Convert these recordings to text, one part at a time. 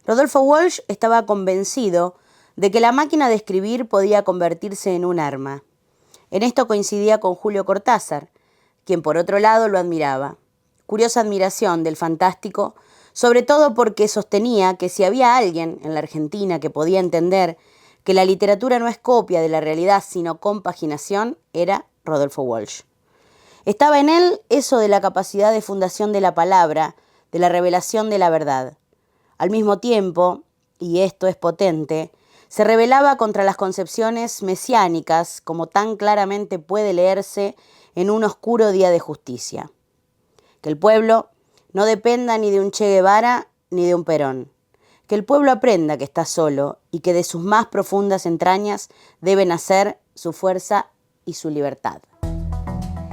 Rodolfo Walsh estaba convencido de que la máquina de escribir podía convertirse en un arma. En esto coincidía con Julio Cortázar, quien por otro lado lo admiraba. Curiosa admiración del fantástico, sobre todo porque sostenía que si había alguien en la Argentina que podía entender que la literatura no es copia de la realidad sino compaginación, era Rodolfo Walsh. Estaba en él eso de la capacidad de fundación de la palabra, de la revelación de la verdad. Al mismo tiempo, y esto es potente, se rebelaba contra las concepciones mesiánicas, como tan claramente puede leerse en un oscuro día de justicia. Que el pueblo no dependa ni de un Che Guevara ni de un Perón. Que el pueblo aprenda que está solo y que de sus más profundas entrañas debe nacer su fuerza y su libertad.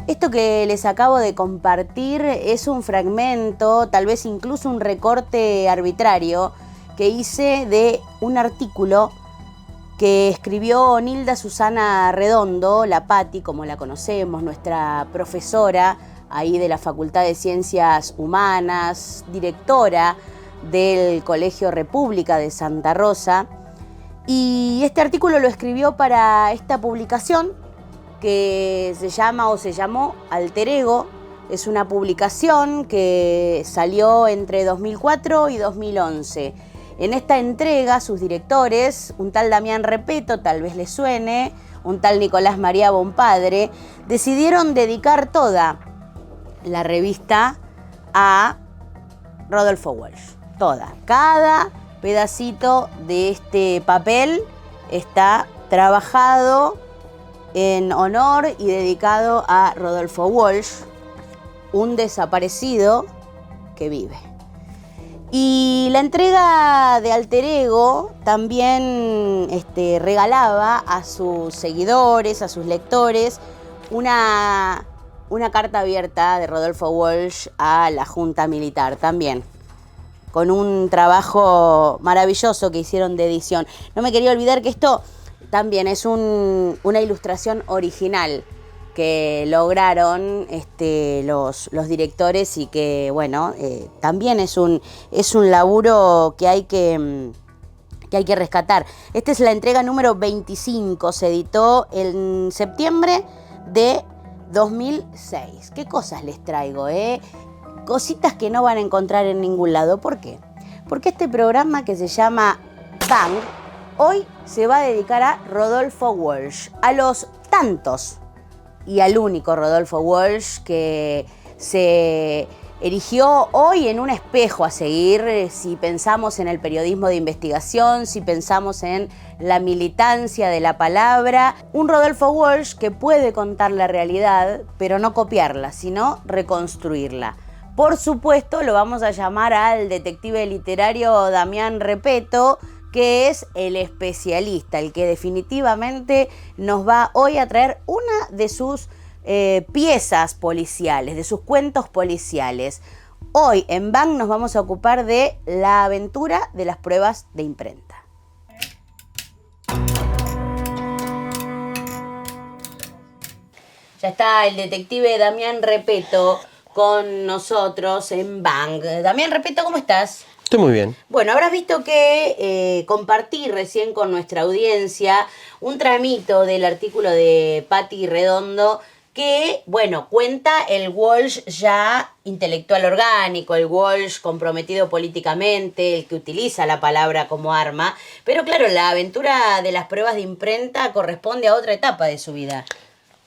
Esto que les acabo de compartir es un fragmento, tal vez incluso un recorte arbitrario, que hice de un artículo que escribió Nilda Susana Redondo, la Pati, como la conocemos, nuestra profesora ahí de la Facultad de Ciencias Humanas, directora del Colegio República de Santa Rosa. Y este artículo lo escribió para esta publicación que se llamó Alter Ego. Es una publicación que salió entre 2004 y 2011. En esta entrega, sus directores, un tal Damián Repetto, tal vez les suene, un tal Nicolás María Bonpadre, decidieron dedicar toda la revista a Rodolfo Walsh. Toda. Cada pedacito de este papel está trabajado en honor y dedicado a Rodolfo Walsh, un desaparecido que vive. Y la entrega de Alter Ego también regalaba a sus seguidores, a sus lectores, una carta abierta de Rodolfo Walsh a la Junta Militar también, con un trabajo maravilloso que hicieron de edición. No me quería olvidar que esto también es una ilustración original que lograron los directores y que, bueno, también es un laburo que hay que rescatar. Esta es la entrega número 25, se editó en septiembre de 2006. ¿Qué cosas les traigo, Cositas que no van a encontrar en ningún lado. ¿Por qué? Porque este programa que se llama Bang, hoy se va a dedicar a Rodolfo Walsh, a los tantos y al único Rodolfo Walsh que se erigió hoy en un espejo a seguir si pensamos en el periodismo de investigación, si pensamos en la militancia de la palabra. Un Rodolfo Walsh que puede contar la realidad, pero no copiarla, sino reconstruirla. Por supuesto, lo vamos a llamar al detective literario Damián Repetto, que es el especialista, el que definitivamente nos va hoy a traer una de sus piezas policiales, de sus cuentos policiales. Hoy en Bang nos vamos a ocupar de la aventura de las pruebas de imprenta. Ya está el detective Damián Repetto con nosotros en Bang. Damián Repetto, ¿cómo estás? Estoy muy bien. Bueno, habrás visto que compartí recién con nuestra audiencia un tramito del artículo de Pati Redondo que, bueno, cuenta el Walsh ya intelectual orgánico, el Walsh comprometido políticamente, el que utiliza la palabra como arma. Pero claro, la aventura de las pruebas de imprenta corresponde a otra etapa de su vida.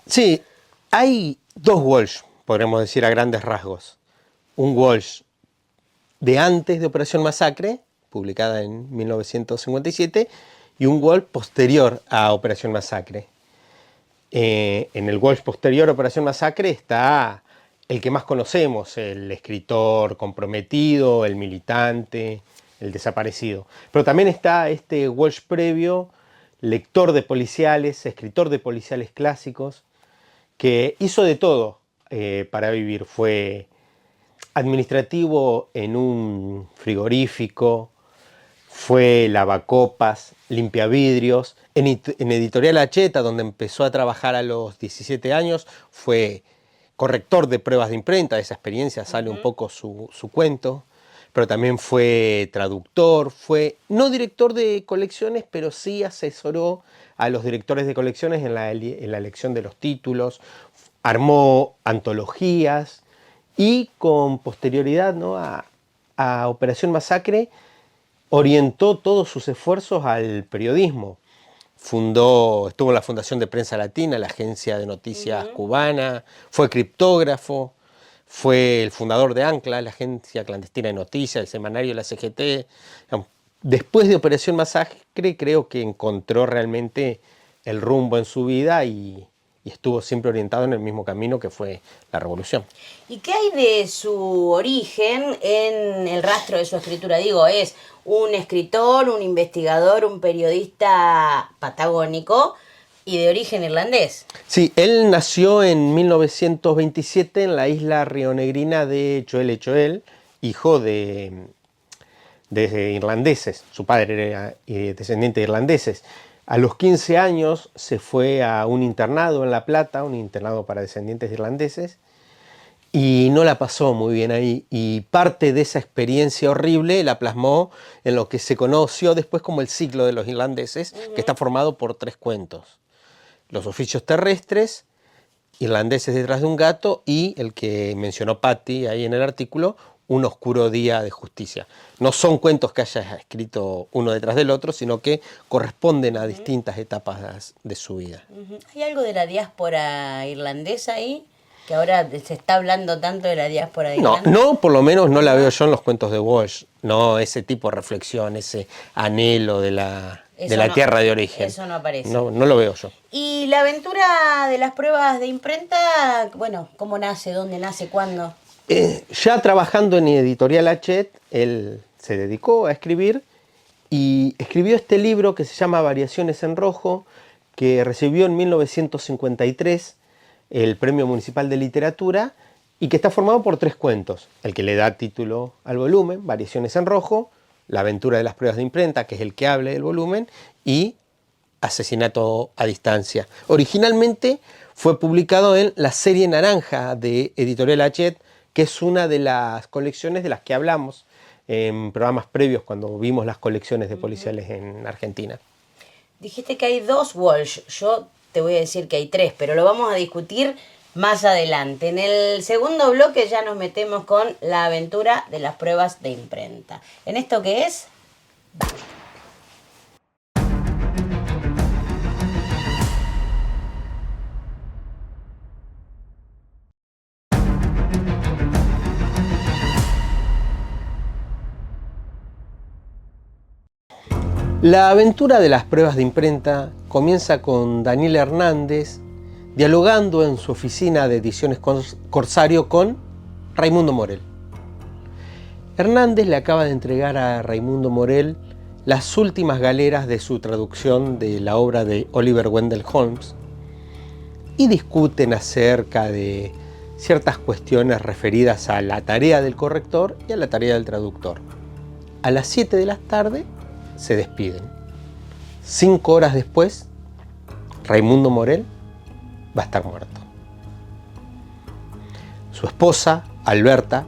Sí, hay dos Walsh, podríamos decir a grandes rasgos. Un Walsh de antes de Operación Masacre, publicada en 1957, y un Walsh posterior a Operación Masacre. En el Walsh posterior a Operación Masacre está el que más conocemos, el escritor comprometido, el militante, el desaparecido. Pero también está este Walsh previo, lector de policiales, escritor de policiales clásicos, que hizo de todo para vivir. Fue administrativo en un frigorífico, fue lavacopas, limpiavidrios. En Editorial Hacheta, donde empezó a trabajar a los 17 años, fue corrector de pruebas de imprenta. De esa experiencia sale un poco su cuento. pero también fue traductor, fue no director de colecciones, pero sí asesoró a los directores de colecciones en la elección de los títulos, armó antologías y con posterioridad, ¿no?, a Operación Masacre orientó todos sus esfuerzos al periodismo. Estuvo en la Fundación de Prensa Latina, la agencia de noticias cubana, fue criptógrafo, fue el fundador de Ancla, la agencia clandestina de noticias, el semanario de la CGT. Después de Operación Masacre creo que encontró realmente el rumbo en su vida y estuvo siempre orientado en el mismo camino que fue la revolución. ¿Y qué hay de su origen en el rastro de su escritura? Digo, es un escritor, un investigador, un periodista patagónico y de origen irlandés. Sí, él nació en 1927 en la isla rionegrina de Choel Choel, hijo de irlandeses. Su padre era descendiente de irlandeses. A los 15 años se fue a un internado en La Plata, un internado para descendientes de irlandeses, y no la pasó muy bien ahí. Y parte de esa experiencia horrible la plasmó en lo que se conoció después como el ciclo de los irlandeses, que está formado por 3 cuentos. Los oficios terrestres, Irlandeses detrás de un gato y el que mencionó Patti ahí en el artículo, Un oscuro día de justicia. No son cuentos que haya escrito uno detrás del otro, sino que corresponden a distintas etapas de su vida. ¿Hay algo de la diáspora irlandesa ahí? Que ahora se está hablando tanto de la diáspora de Irlanda. No, por lo menos no la veo yo en los cuentos de Walsh. No, ese tipo de reflexión, ese anhelo de la tierra de origen. Eso no aparece. No lo veo yo. ¿Y la aventura de las pruebas de imprenta, bueno, cómo nace, dónde nace, cuándo? Ya trabajando en Editorial Hachette, él se dedicó a escribir y escribió este libro que se llama Variaciones en Rojo, que recibió en 1953 el Premio Municipal de Literatura y que está formado por 3 cuentos. El que le da título al volumen, Variaciones en Rojo, La aventura de las pruebas de imprenta, que es el que hable del volumen, y Asesinato a distancia. Originalmente fue publicado en la serie naranja de Editorial Hachette, que es una de las colecciones de las que hablamos en programas previos cuando vimos las colecciones de policiales en Argentina. Dijiste que hay 2 Walsh, yo te voy a decir que hay 3, pero lo vamos a discutir más adelante. En el segundo bloque ya nos metemos con la aventura de las pruebas de imprenta. ¿En esto qué es? Vale. La aventura de las pruebas de imprenta comienza con Daniel Hernández dialogando en su oficina de Ediciones Corsario con Raimundo Morell. Hernández le acaba de entregar a Raimundo Morell las últimas galeras de su traducción de la obra de Oliver Wendell Holmes y discuten acerca de ciertas cuestiones referidas a la tarea del corrector y a la tarea del traductor. A las 7 de la tarde se despiden. 5 horas después, Raimundo Morell va a estar muerto. Su esposa, Alberta,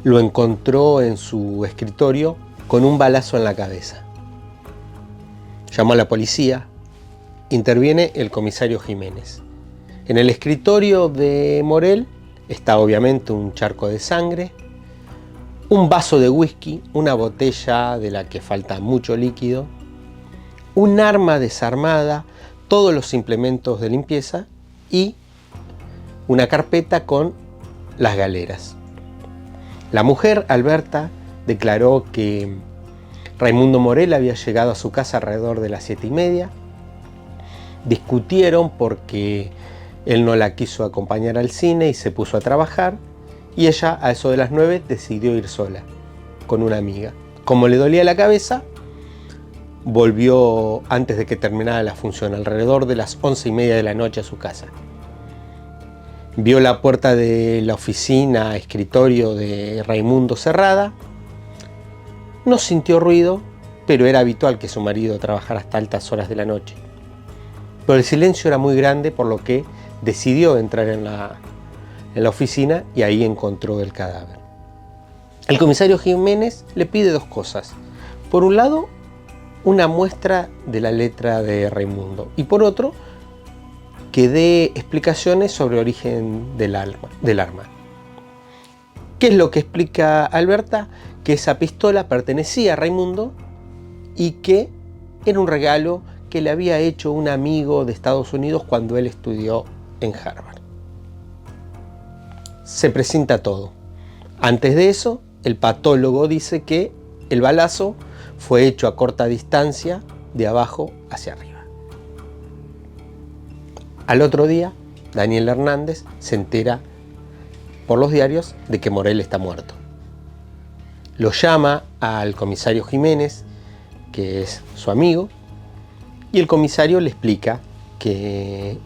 lo encontró en su escritorio con un balazo en la cabeza. Llamó a la policía, interviene el comisario Jiménez. En el escritorio de Morell está obviamente un charco de sangre, un vaso de whisky, una botella de la que falta mucho líquido, un arma desarmada, todos los implementos de limpieza y una carpeta con las galeras. La mujer, Alberta, declaró que Raimundo Morell había llegado a su casa alrededor de las 7:30. Discutieron porque él no la quiso acompañar al cine y se puso a trabajar. Y ella, a eso de las 9, decidió ir sola, con una amiga. Como le dolía la cabeza, volvió antes de que terminara la función, alrededor de las 11:30 de la noche a su casa. Vio la puerta de la oficina, escritorio de Raimundo cerrada. No sintió ruido, pero era habitual que su marido trabajara hasta altas horas de la noche. Pero el silencio era muy grande, por lo que decidió entrar en la oficina y ahí encontró el cadáver. El comisario Jiménez le pide dos cosas. Por un lado, una muestra de la letra de Raimundo y por otro, que dé explicaciones sobre el origen del arma. ¿Qué es lo que explica Alberta? Que esa pistola pertenecía a Raimundo y que era un regalo que le había hecho un amigo de Estados Unidos cuando él estudió en Harvard. Se presenta todo. Antes de eso, el patólogo dice que el balazo fue hecho a corta distancia de abajo hacia arriba. Al otro día, Daniel Hernández se entera por los diarios de que Morel está muerto. Lo llama al comisario Jiménez, que es su amigo, y el comisario le explica que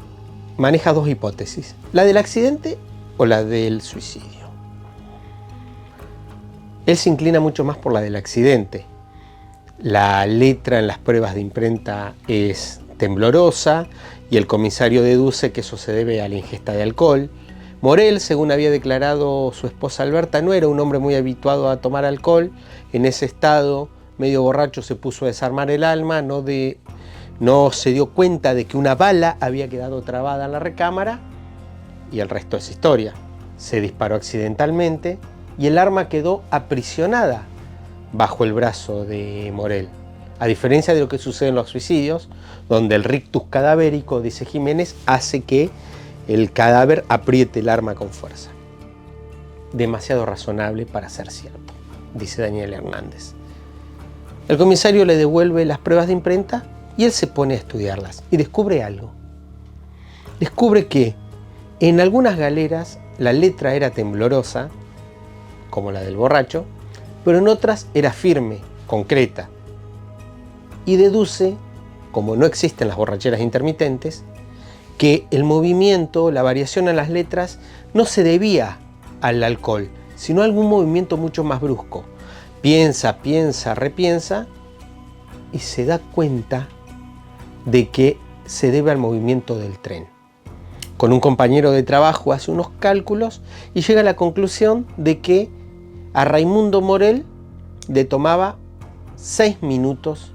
maneja dos hipótesis, la del accidente o la del suicidio. Él se inclina mucho más por la del accidente. La letra en las pruebas de imprenta es temblorosa y el comisario deduce que eso se debe a la ingesta de alcohol. Morel, según había declarado su esposa Alberta, no era un hombre muy habituado a tomar alcohol. En ese estado, medio borracho, se puso a desarmar el arma, no se dio cuenta de que una bala había quedado trabada en la recámara y el resto es historia. Se disparó accidentalmente y el arma quedó aprisionada bajo el brazo de Morel. A diferencia de lo que sucede en los suicidios, donde el rictus cadavérico, dice Jiménez, hace que el cadáver apriete el arma con fuerza. Demasiado razonable para ser cierto, dice Daniel Hernández. El comisario le devuelve las pruebas de imprenta y él se pone a estudiarlas y descubre algo. Descubre que en algunas galeras la letra era temblorosa, como la del borracho, pero en otras era firme, concreta. Y deduce, como no existen las borracheras intermitentes, que el movimiento, la variación en las letras, no se debía al alcohol, sino a algún movimiento mucho más brusco. Piensa, repiensa y se da cuenta de que se debe al movimiento del tren. Con un compañero de trabajo hace unos cálculos y llega a la conclusión de que a Raimundo Morel le tomaba 6 minutos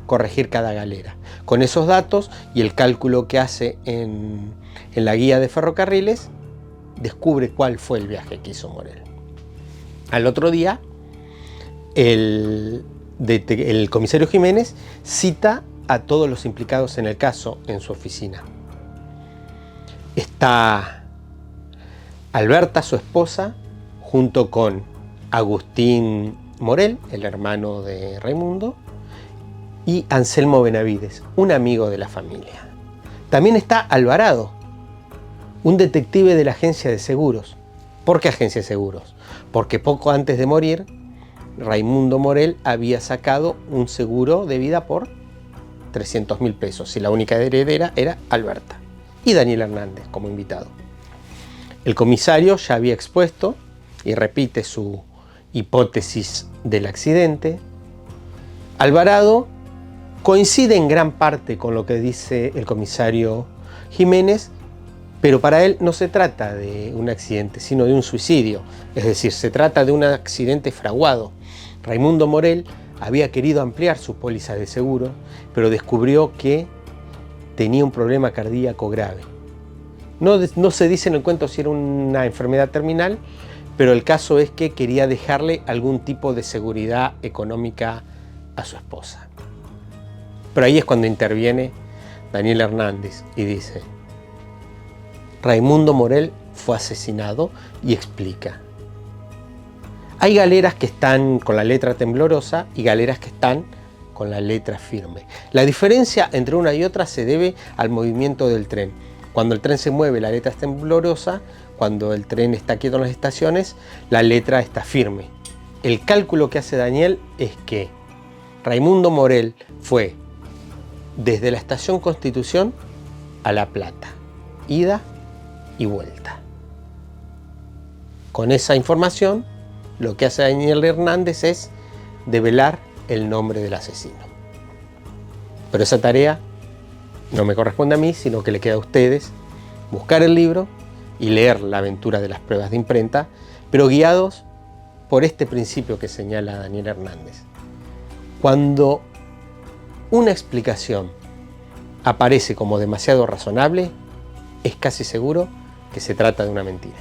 corregir cada galera. Con esos datos y el cálculo que hace en la guía de ferrocarriles, descubre cuál fue el viaje que hizo Morel. Al otro día, el comisario Jiménez cita a todos los implicados en el caso en su oficina. Está Alberta, su esposa, junto con Agustín Morel, el hermano de Raimundo, y Anselmo Benavides, un amigo de la familia. También está Alvarado, un detective de la agencia de seguros. ¿Por qué agencia de seguros? Porque poco antes de morir, Raimundo Morel había sacado un seguro de vida por 300.000 pesos y la única heredera era Alberta y Daniel Hernández como invitado. El comisario ya había expuesto y repite su hipótesis del accidente. Alvarado coincide en gran parte con lo que dice el comisario Jiménez, pero para él no se trata de un accidente, sino de un suicidio. Es decir, se trata de un accidente fraguado. Raimundo Morel había querido ampliar su póliza de seguro, pero descubrió que tenía un problema cardíaco grave. No se dice en el cuento si era una enfermedad terminal, pero el caso es que quería dejarle algún tipo de seguridad económica a su esposa. Pero ahí es cuando interviene Daniel Hernández y dice: Raimundo Morel fue asesinado, y explica. Hay galeras que están con la letra temblorosa y galeras que están con la letra firme. La diferencia entre una y otra se debe al movimiento del tren. Cuando el tren se mueve, la letra es temblorosa. Cuando el tren está quieto en las estaciones, la letra está firme. El cálculo que hace Daniel es que Raimundo Morel fue desde la estación Constitución a La Plata, ida y vuelta. Con esa información, lo que hace Daniel Hernández es develar el nombre del asesino. Pero esa tarea no me corresponde a mí, sino que le queda a ustedes buscar el libro y leer la aventura de las pruebas de imprenta, pero guiados por este principio que señala Daniel Hernández. Cuando una explicación aparece como demasiado razonable, es casi seguro que se trata de una mentira.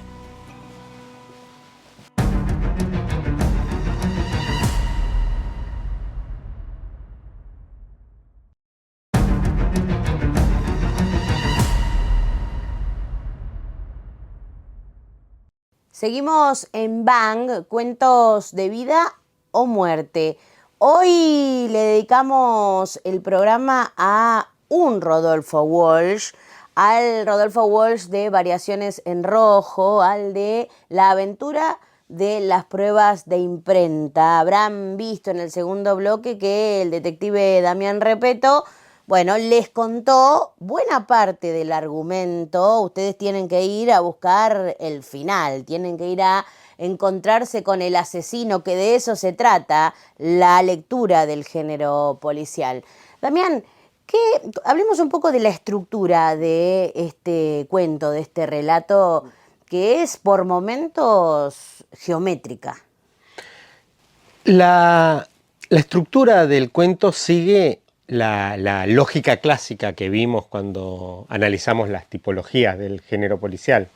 Seguimos en Bang, cuentos de vida o muerte. Hoy le dedicamos el programa a un Rodolfo Walsh, al Rodolfo Walsh de Variaciones en Rojo, al de La aventura de las pruebas de imprenta. Habrán visto en el segundo bloque que el detective Damián Repetto, bueno, les contó buena parte del argumento. Ustedes tienen que ir a buscar el final, tienen que ir a encontrarse con el asesino, que de eso se trata la lectura del género policial. Damián, hablemos un poco de la estructura de este cuento, de este relato, que es por momentos geométrica. La estructura del cuento sigue la lógica clásica que vimos cuando analizamos las tipologías del género policial.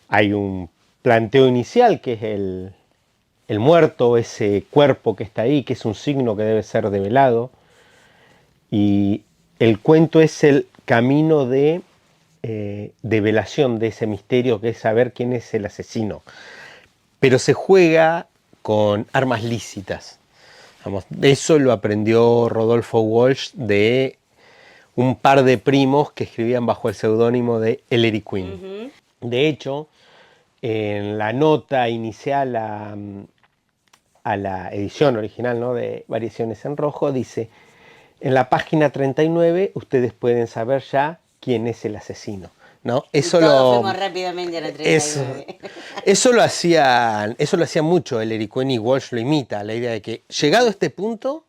Hay un planteo inicial que es el muerto, ese cuerpo que está ahí, que es un signo que debe ser develado. Y el cuento es el camino de develación de ese misterio, que es saber quién es el asesino. Pero se juega con armas lícitas. Vamos, eso lo aprendió Rodolfo Walsh de un par de primos que escribían bajo el seudónimo de Ellery Queen. De hecho, en la nota inicial a la edición original, ¿no?, de Variaciones en Rojo, dice: en la página 39 ustedes pueden saber ya quién es el asesino, ¿no? Eso todos fuimos rápidamente a la 39. Eso lo hacía mucho Ellery Queen, y Walsh lo imita, la idea de que llegado a este punto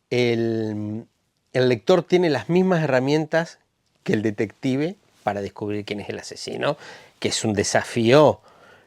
el lector tiene las mismas herramientas que el detective para descubrir quién es el asesino, que es un desafío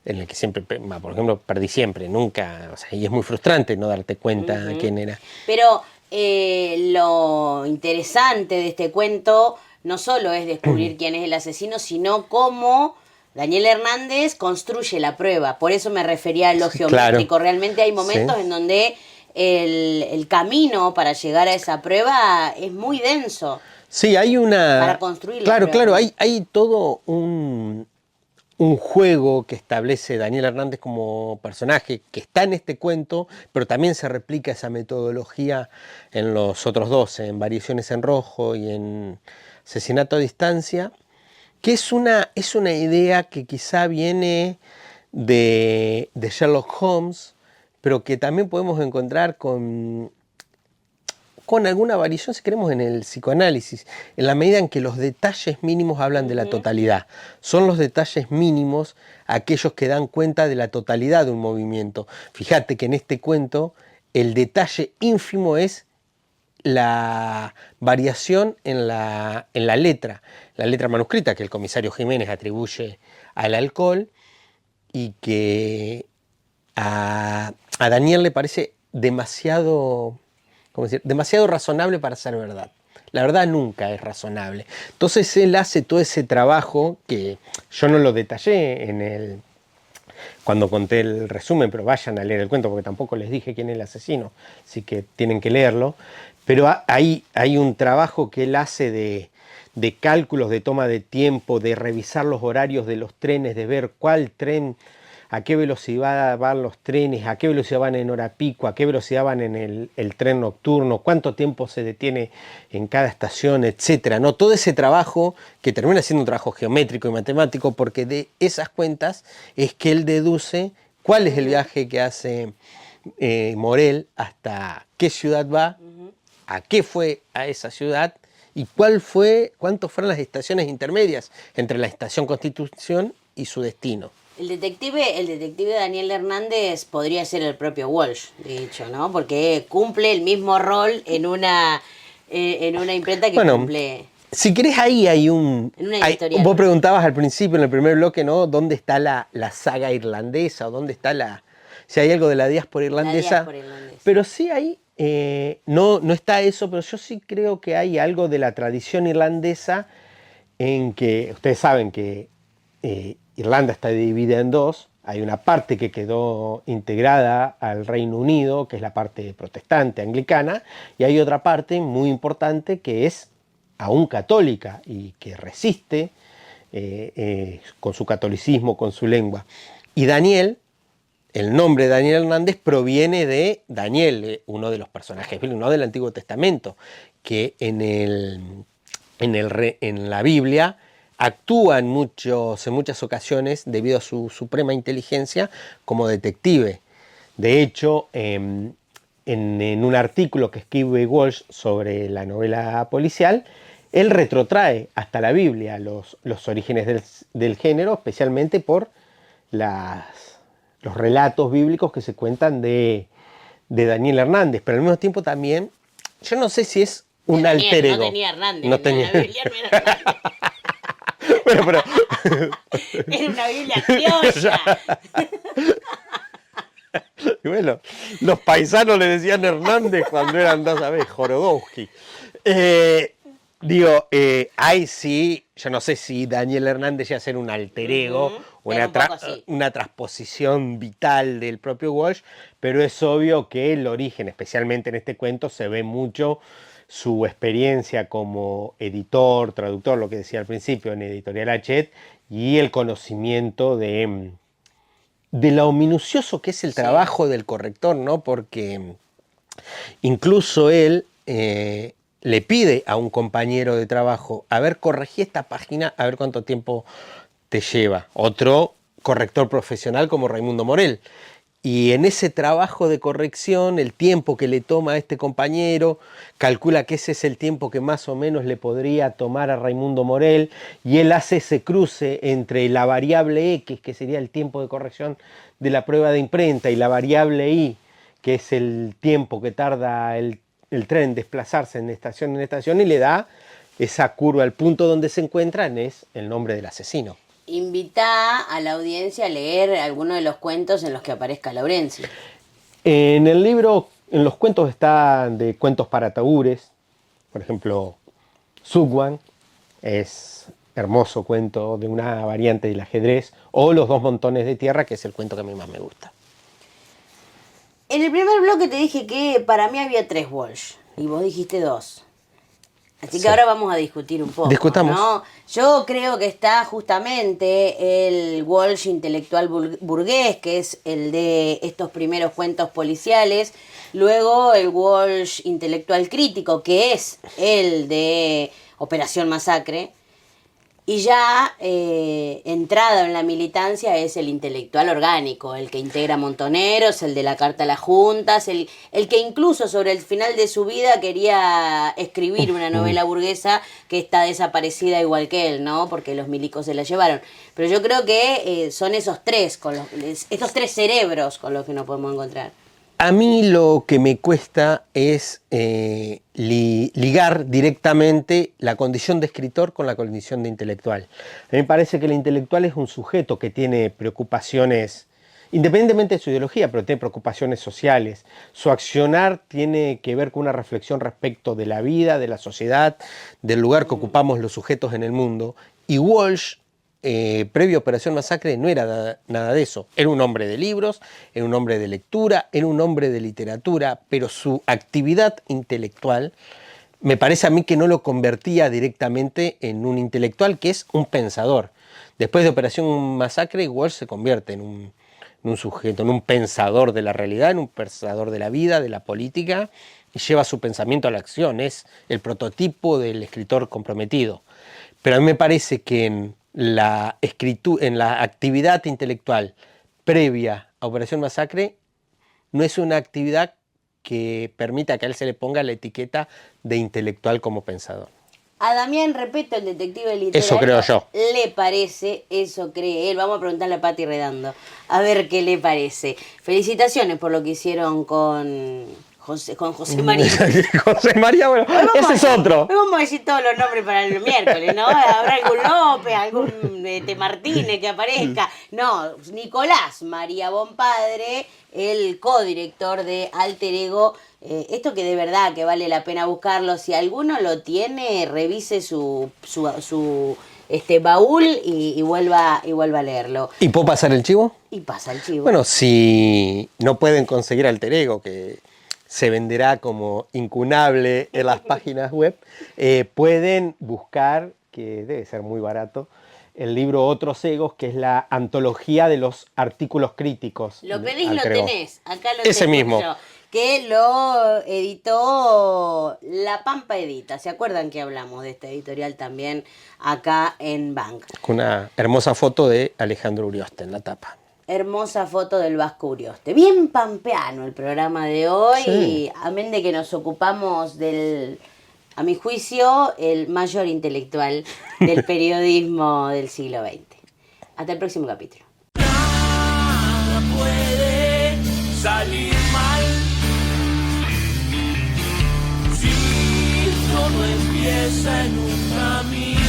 en el que siempre, por ejemplo, perdí siempre, nunca, o sea, y es muy frustrante no darte cuenta quién era. Pero lo interesante de este cuento no solo es descubrir quién es el asesino, sino cómo Daniel Hernández construye la prueba. Por eso me refería a lo geométrico. Claro. Realmente hay momentos en donde el camino para llegar a esa prueba es muy denso. Sí, hay una... Para construir claro, la prueba. Claro, hay todo un juego que establece Daniel Hernández como personaje, que está en este cuento, pero también se replica esa metodología en los otros dos, en Variaciones en Rojo y en Asesinato a Distancia, que es una idea que quizá viene de Sherlock Holmes, pero que también podemos encontrar con alguna variación, si queremos, en el psicoanálisis, en la medida en que los detalles mínimos hablan de la totalidad. Son los detalles mínimos aquellos que dan cuenta de la totalidad de un movimiento. Fíjate que en este cuento el detalle ínfimo es la variación en la letra manuscrita que el comisario Jiménez atribuye al alcohol, y que a Daniel le parece demasiado razonable para ser verdad. La verdad nunca es razonable. Entonces él hace todo ese trabajo que yo no lo detallé cuando conté el resumen, pero vayan a leer el cuento porque tampoco les dije quién es el asesino, así que tienen que leerlo. Pero hay un trabajo que él hace de cálculos, de toma de tiempo, de revisar los horarios de los trenes, de ver cuál tren, a qué velocidad van los trenes, a qué velocidad van en hora pico, a qué velocidad van en el tren nocturno, cuánto tiempo se detiene en cada estación, etcétera, ¿no? Todo ese trabajo que termina siendo un trabajo geométrico y matemático, porque de esas cuentas es que él deduce cuál es el viaje que hace Morel, hasta qué ciudad va, a qué fue a esa ciudad y cuántas fueron las estaciones intermedias entre la estación Constitución y su destino. El detective Daniel Hernández podría ser el propio Walsh, de hecho, ¿no? Porque cumple el mismo rol en una imprenta que cumple. Si querés, ahí hay editorial. Vos preguntabas al principio, en el primer bloque, ¿no?, ¿dónde está la saga irlandesa? ¿O dónde está si hay algo de la diáspora irlandesa. La diáspora irlandesa. Pero sí hay, no está eso, pero yo sí creo que hay algo de la tradición irlandesa en que, ustedes saben que Irlanda está dividida en dos. Hay una parte que quedó integrada al Reino Unido, que es la parte protestante, anglicana, y hay otra parte muy importante que es aún católica y que resiste con su catolicismo, con su lengua. Y Daniel, el nombre de Daniel Hernández proviene de Daniel, uno de los personajes bíblicos, no del Antiguo Testamento, que en la Biblia actúa en muchas ocasiones, debido a su suprema inteligencia, como detective. De hecho, en un artículo que escribe Walsh sobre la novela policial, él retrotrae hasta la Biblia los orígenes del género, especialmente por los relatos bíblicos que se cuentan de Daniel Hernández, pero al mismo tiempo también, yo no sé si es un alter ego. No tenía Hernández, no tenía. La Biblia no era Hernández. Bueno, pero era una Biblia criolla. Y bueno, los paisanos le decían Hernández cuando eran, no sabés, Jorodowski. Ahí sí, yo no sé si Daniel Hernández ya ser un alter ego, una transposición vital del propio Walsh, pero es obvio que el origen, especialmente en este cuento, se ve mucho su experiencia como editor, traductor, lo que decía al principio, en Editorial Hachette, y el conocimiento de lo minucioso que es el trabajo del corrector, ¿no? Porque incluso él le pide a un compañero de trabajo, a ver, corregí esta página, a ver cuánto tiempo te lleva. Otro corrector profesional como Raimundo Morel. Y en ese trabajo de corrección, el tiempo que le toma a este compañero, calcula que ese es el tiempo que más o menos le podría tomar a Raimundo Morel, y él hace ese cruce entre la variable X, que sería el tiempo de corrección de la prueba de imprenta, y la variable Y, que es el tiempo que tarda el tren en desplazarse en estación, y le da esa curva, el punto donde se encuentran es el nombre del asesino. Invita a la audiencia a leer alguno de los cuentos en los que aparezca Laurencio. En el libro, en los cuentos están de cuentos para ataúdes, por ejemplo, Sugwan, es hermoso cuento de una variante del ajedrez, o Los dos montones de tierra, que es el cuento que a mí más me gusta. En el primer bloque te dije que para mí había 3 Walsh, y vos dijiste 2. Así que ahora vamos a discutir un poco. Discutamos. ¿No? Yo creo que está justamente el Walsh intelectual burgués, que es el de estos primeros cuentos policiales. Luego el Walsh intelectual crítico, que es el de Operación Masacre. Y ya entrada en la militancia es el intelectual orgánico, el que integra Montoneros, el de la Carta a las Juntas, el que incluso sobre el final de su vida quería escribir una novela burguesa que está desaparecida igual que él, ¿no? Porque los milicos se la llevaron. Pero yo creo que son estos 3 cerebros con los que nos podemos encontrar. A mí lo que me cuesta es ligar directamente la condición de escritor con la condición de intelectual. A mí me parece que el intelectual es un sujeto que tiene preocupaciones, independientemente de su ideología, pero tiene preocupaciones sociales. Su accionar tiene que ver con una reflexión respecto de la vida, de la sociedad, del lugar que ocupamos los sujetos en el mundo. Y Walsh, previo a Operación Masacre, no era nada de eso. Era un hombre de libros, era un hombre de lectura, era un hombre de literatura, pero su actividad intelectual me parece a mí que no lo convertía directamente en un intelectual, que es un pensador. Después de Operación Masacre, Walsh se convierte en un sujeto, en un pensador de la realidad, en un pensador de la vida, de la política, y lleva su pensamiento a la acción. Es el prototipo del escritor comprometido. Pero a mí me parece que en la actividad intelectual previa a Operación Masacre no es una actividad que permita que a él se le ponga la etiqueta de intelectual como pensador. A Damián Repetto, el detective literario, eso creo yo. Le parece, eso cree él. Vamos a preguntarle a Pati Redando, a ver qué le parece. Felicitaciones por lo que hicieron con con José María. José María, bueno, ese es otro. Hoy vamos a decir todos los nombres para el miércoles, ¿no? Habrá algún López, algún Martínez que aparezca. No, Nicolás María Bonpadre, el codirector de Alter Ego. Esto que de verdad que vale la pena buscarlo. Si alguno lo tiene, revise su baúl y vuelva a leerlo. ¿Y puedo pasar el chivo? Y pasa el chivo. Bueno, si no pueden conseguir Alter Ego, que se venderá como incunable en las páginas web, pueden buscar, que debe ser muy barato, el libro Otros Egos, que es la antología de los artículos críticos. Lo pedís, lo tenés. Acá lo Ese tengo mismo. yo. Que lo editó La Pampa Edita. ¿Se acuerdan que hablamos de esta editorial también acá en Bank? Con una hermosa foto de Alejandro Urioste en la tapa. Hermosa foto del Vasco Urioste. Bien pampeano el programa de hoy. Sí. Amén de que nos ocupamos del, a mi juicio, el mayor intelectual del periodismo del siglo XX. Hasta el próximo capítulo. Nada puede salir mal si todo empieza en un camino.